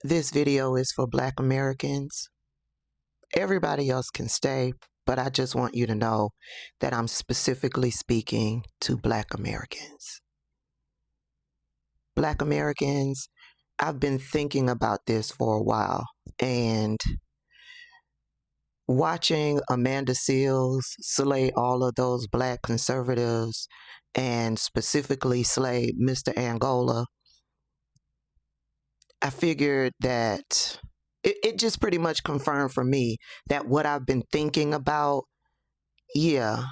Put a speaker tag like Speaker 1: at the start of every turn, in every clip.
Speaker 1: This video is for Black Americans. Everybody else can stay, but I just want you to know that I'm specifically speaking to Black Americans. Black Americans, I've been thinking about this for a while, and watching Amanda Seales slay all of those Black conservatives and specifically slay Mr. Angola, I figured that it just pretty much confirmed for me that what I've been thinking about, yeah,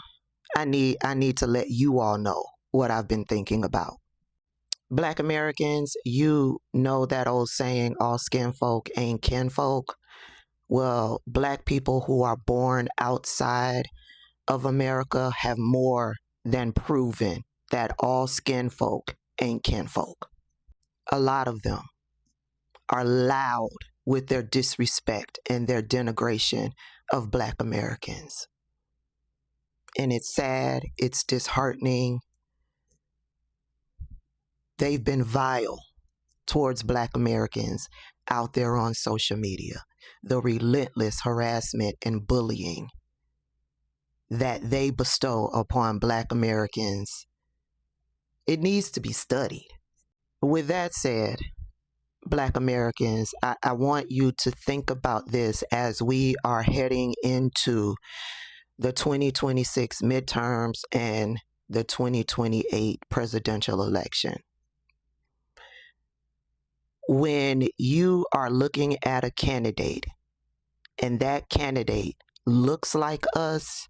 Speaker 1: I need to let you all know what I've been thinking about. Black Americans, you know that old saying, all skin folk ain't kinfolk. Well, Black people who are born outside of America have more than proven that all skin folk ain't kinfolk. A lot of them are loud with their disrespect and their denigration of Black Americans. And it's sad, it's disheartening. They've been vile towards Black Americans out there on social media. The relentless harassment and bullying that they bestow upon Black Americans, it needs to be studied. With that said, Black Americans, I want you to think about this as we are heading into the 2026 midterms and the 2028 presidential election. When you are looking at a candidate and that candidate looks like us,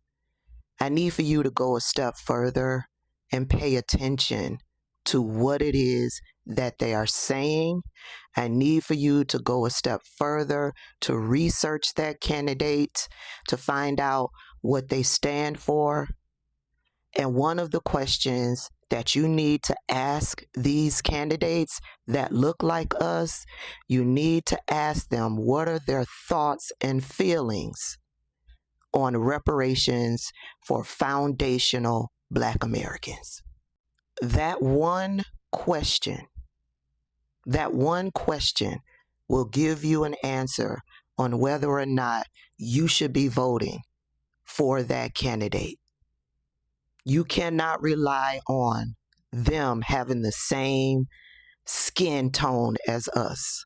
Speaker 1: I need for you to go a step further and pay attention to what it is that they are saying. I need for you to go a step further to research that candidate, to find out what they stand for. And one of the questions that you need to ask these candidates that look like us, you need to ask them what are their thoughts and feelings on reparations for foundational Black Americans. That one question will give you an answer on whether or not you should be voting for that candidate. You cannot rely on them having the same skin tone as us.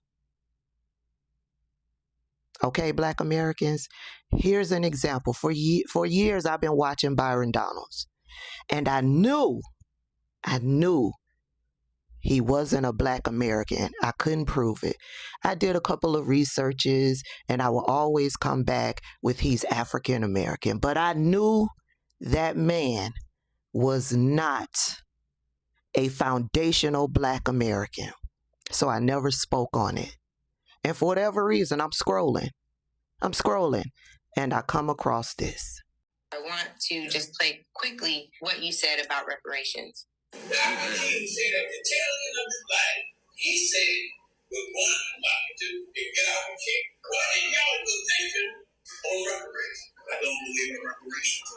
Speaker 1: Okay, Black Americans, here's an example. For years, I've been watching Byron Donalds, and I knew he wasn't a Black American. I couldn't prove it. I did a couple of researches, and I will always come back with he's African American. But I knew that man was not a foundational Black American. So I never spoke on it. And for whatever reason, I'm scrolling, and I come across this.
Speaker 2: I want to just play quickly what you said about reparations. He said at the tail end of his life, he said, with one body to get out of king. What is y'all position on reparations? I don't believe in reparations.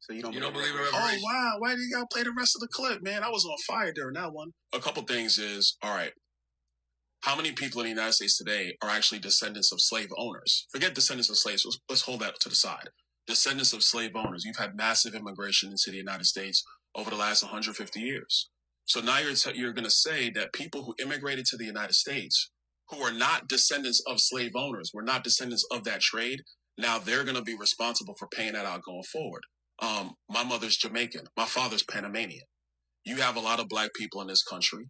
Speaker 3: So you don't believe in reparations?
Speaker 4: Oh, wow. Why did y'all play the rest of the clip, man? I was on fire during that one.
Speaker 3: A couple things is, all right, how many people in the United States today are actually descendants of slave owners? Forget descendants of slaves. Let's hold that to the side. Descendants of slave owners. You've had massive immigration into the United States over the last 150 years. So now you're going to say that people who immigrated to the United States, who are not descendants of slave owners, were not descendants of that trade, now they're going to be responsible for paying that out going forward. My mother's Jamaican. My father's Panamanian. You have a lot of Black people in this country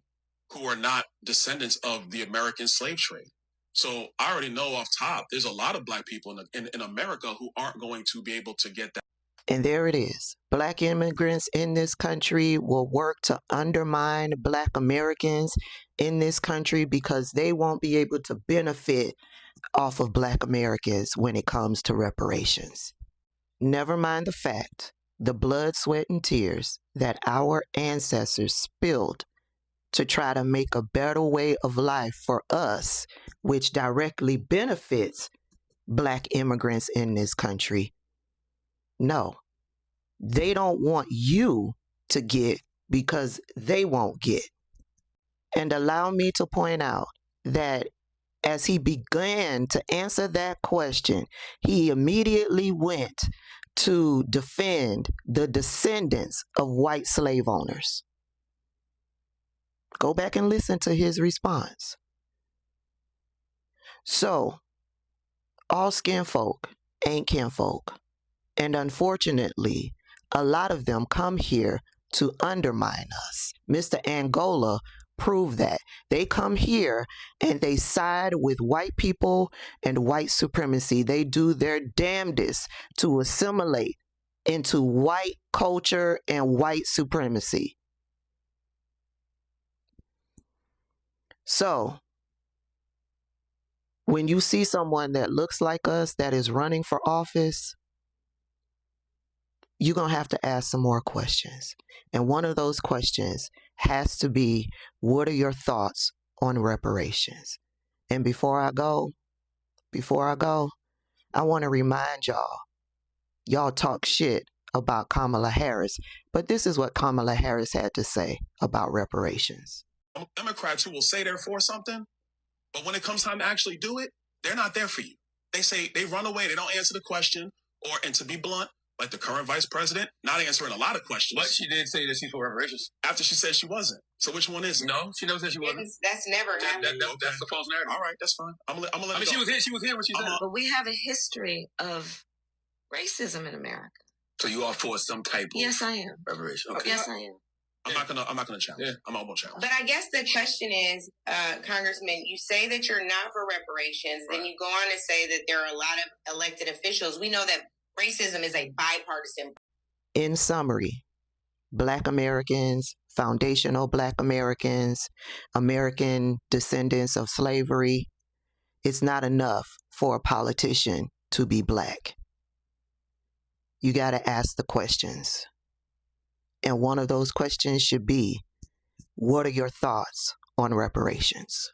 Speaker 3: who are not descendants of the American slave trade. So I already know off top, there's a lot of Black people in America who aren't going to be able to get that.
Speaker 1: And there it is. Black immigrants in this country will work to undermine Black Americans in this country because they won't be able to benefit off of Black Americans when it comes to reparations. Never mind the fact, the blood, sweat, and tears that our ancestors spilled to try to make a better way of life for us, which directly benefits Black immigrants in this country. No, they don't want you to get because they won't get. And allow me to point out that as he began to answer that question, he immediately went to defend the descendants of white slave owners. Go back and listen to his response. So, all skin folk ain't kinfolk. And unfortunately, a lot of them come here to undermine us. Mr. Angola proved that. They come here and they side with white people and white supremacy. They do their damnedest to assimilate into white culture and white supremacy. So, when you see someone that looks like us that is running for office, you're going to have to ask some more questions. And one of those questions has to be, what are your thoughts on reparations? And before I go, I want to remind y'all talk shit about Kamala Harris, but this is what Kamala Harris had to say about reparations.
Speaker 3: Democrats who will say they're for something, but when it comes time to actually do it, they're not there for you. They say they run away, they don't answer the question, and to be blunt, like the current vice president, not answering a lot of questions.
Speaker 2: But she did say that she's for reparations.
Speaker 3: After she said she wasn't. So which one is it?
Speaker 2: No, she never said she wasn't.
Speaker 5: That's never happened.
Speaker 2: That's the false narrative.
Speaker 3: All right, that's fine. I'm gonna let
Speaker 2: I mean, she was here when she said it.
Speaker 5: But we have a history of racism in America.
Speaker 2: So you are for some type of
Speaker 5: Yes, I am.
Speaker 2: reparation. Okay.
Speaker 5: Yes, I am.
Speaker 3: I'm not gonna challenge. Yeah. I won't challenge.
Speaker 5: But I guess the question is, Congressman, you say that you're not for reparations, right. Then you go on to say that there are a lot of elected officials. We know that racism is a bipartisan.
Speaker 1: In summary, Black Americans, foundational Black Americans, American descendants of slavery, it's not enough for a politician to be Black. You got to ask the questions. And one of those questions should be, what are your thoughts on reparations?